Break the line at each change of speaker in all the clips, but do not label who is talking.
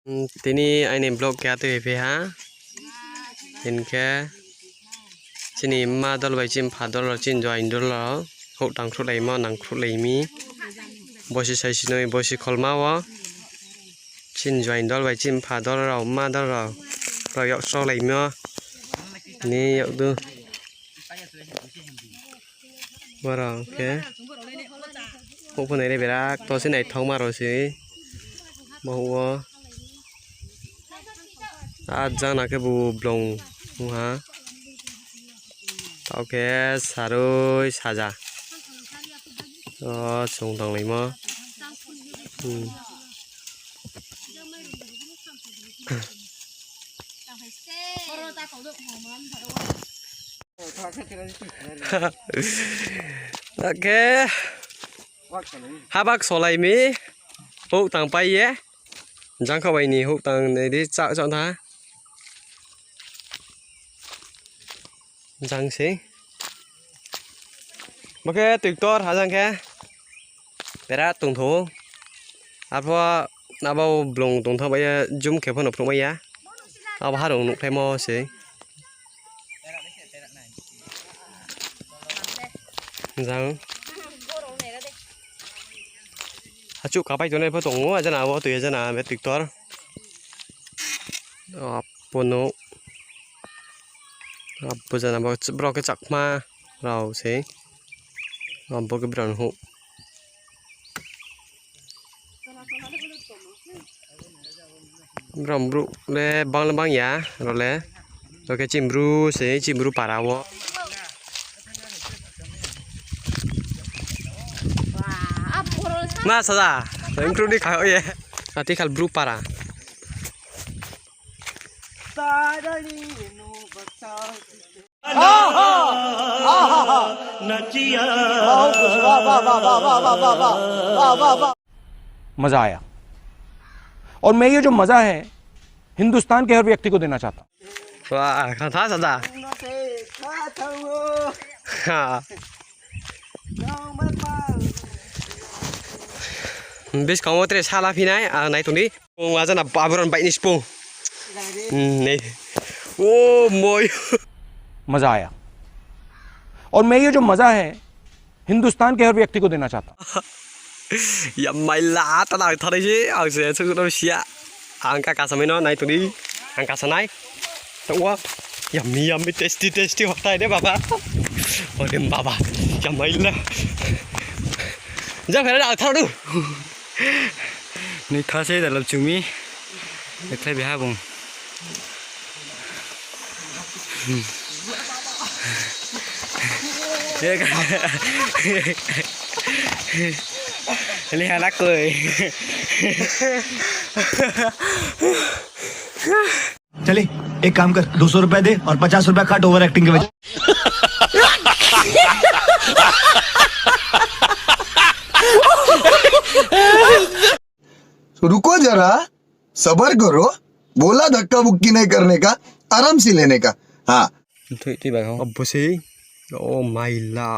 Tini anh blog kaya tu hepe ha. Inke sini ma dal bai chim phadol chin join dol ho tang khru lai ma nang khru lai mi bosi sai sinoi bosi kholma wa chin join dol bai chim phadol ra ma dal ra ro yok so lai ma ni yok tu bara ke ho pun này berak to sin này thong ma ro si mau Aja nak ke bu blong ha tao ke saroi saja sung tang lai ma Oke habak solai mi huk tang pai ye jang khau bai ni huk tang này đi chọn chọn tha Răng xí mà cái tuyệt tốt hả răng cái để ra tuần thủ à phó nào bao lồng tuần thọ bây giờ zoom kéo phần nộp trong bây giờ à bao đồng nộp thêm mò xí răng à chụp cả bay chỗ này phải tổng ngũ à chân nào bao tùy chân nào mới tuyệt tốt pono bây giờ là bao cái chặt ma rồi sẽ làm bao cái brand hộ brand bru le bang ya rồi le rồi cái chim bru parawo na saja include đi khai ơi nanti khal bru para
मजा आया और मैं ये जो मजा है हिंदुस्तान के हर व्यक्ति को देना चाहता हूँ
वाह था सदा bis kamu terus salah finai naik tuh nih ngajar na baburan baik nih spung nih oh moy
मजा आया और मैं ये जो मजा है हिंदुस्तान के हर व्यक्ति को देना चाहता हूँ
ya mai la ta nào thôi chứ sẽ sư đâu xia angka kasame nó này tụi đi angka sanai tao quá yummy tasty hoặc tay đấy bà ôi đêm bà ya mai la ra phải nào thôi đi
này thà sẽ là làm chúng mi để thay bị hai vùng Ini anak cười
चलिए एक काम कर 200 रुपए दे और 50 रुपए काट over acting के वजह
रुको जरा सबर करो बोला धक्का बुक्की नहीं करने का आराम से लेने का हाँ
tuy bà không
अब से oh my la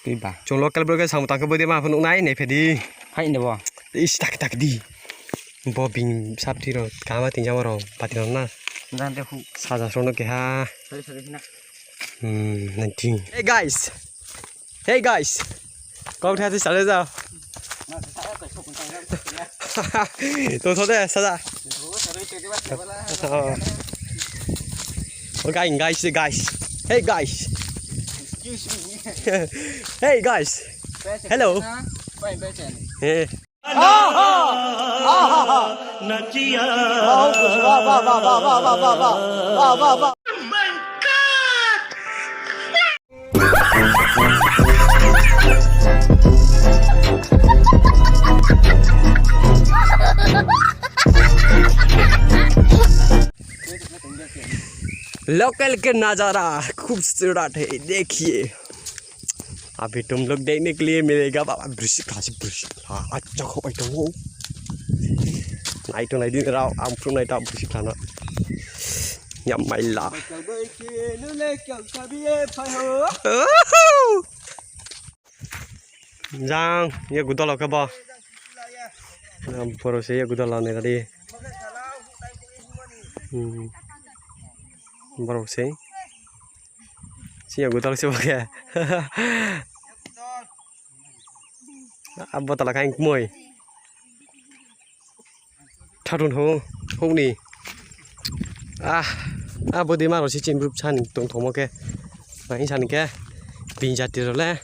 tuy bà
chúng local burger xong tăng cái bữa mà phần nãy này phải đi
hay được không
đi tak đi bo bing sắp đi rồi cá mà tính nhau rồi bà tiếng na
ra để phụ
sao ra số nó kìa ha này ting hey guys con theo thì sao đấy sao tôi thôi đấy sao ra okay guys hey guys hey guys hello hey local के नज़ारा खूबसूरत है देखिए अभी तुम लोग देखने के लिए मिलेगा बाबा ब्रिश अच्छा हो भाई तो नाइट नाइट दिन राव आम फ्रूट नाइट आप ब्रिश खाना nhậm mày là Giang ya gudol ka ba Poro se ya gudol ne ka di Baru sih. Siapa gue tahu siapa ya? Abah tak kain kemoi. Thadun ho ni. Abah di mana sih cimrup chan tung thong ke? Main chan ke? Binjati rồi.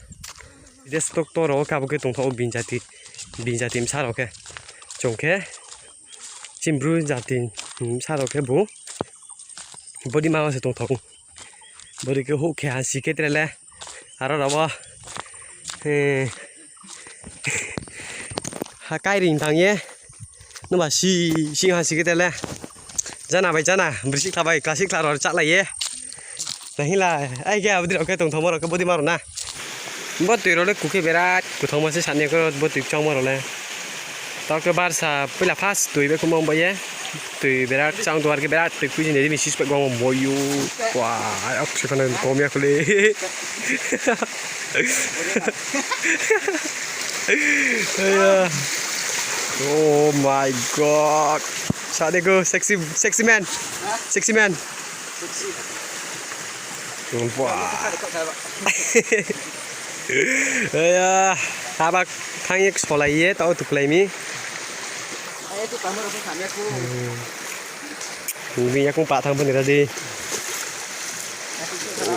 Dia stok to rồi kabu ke tung thong binjati misal rồi ke? Chong ke? Cimrup jati misal rồi ke bu? Body mana sih tung thong? Body ke ho ke hasi ke terle. Aro apa? Kai ring tang ye. Nó mà si hasi ke terle. Jana bai jana bersih thabai klasik lah rồi chắc là ye. Này là ai kia body cái tung thong mà cái body mà rồi na. Bớt tuổi rồi đấy cụ cái berat cụ thong mà sẽ sẵn này có bớt tuổi trong mà rồi nè. Tao cái bar sa bây là pass tuổi bây cũng mong bây giờ. Tuổi berat trong tuổi cái berat tuổi cuối này đi mình xí spek gong boyu. Wah, aku sih kan kom ya kali. Oh my god. Saat ini go sexy man. Wah. Ya, apa thang ek solai ye tau tu play mi. Vì cũng bạ thằng bên này ra đi.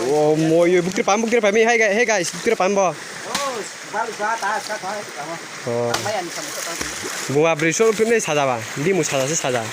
Oh, mọi người bukti pam mi hey guys, bukti pam bo. Gua beri show pun ni saja ba, di mu saja saja.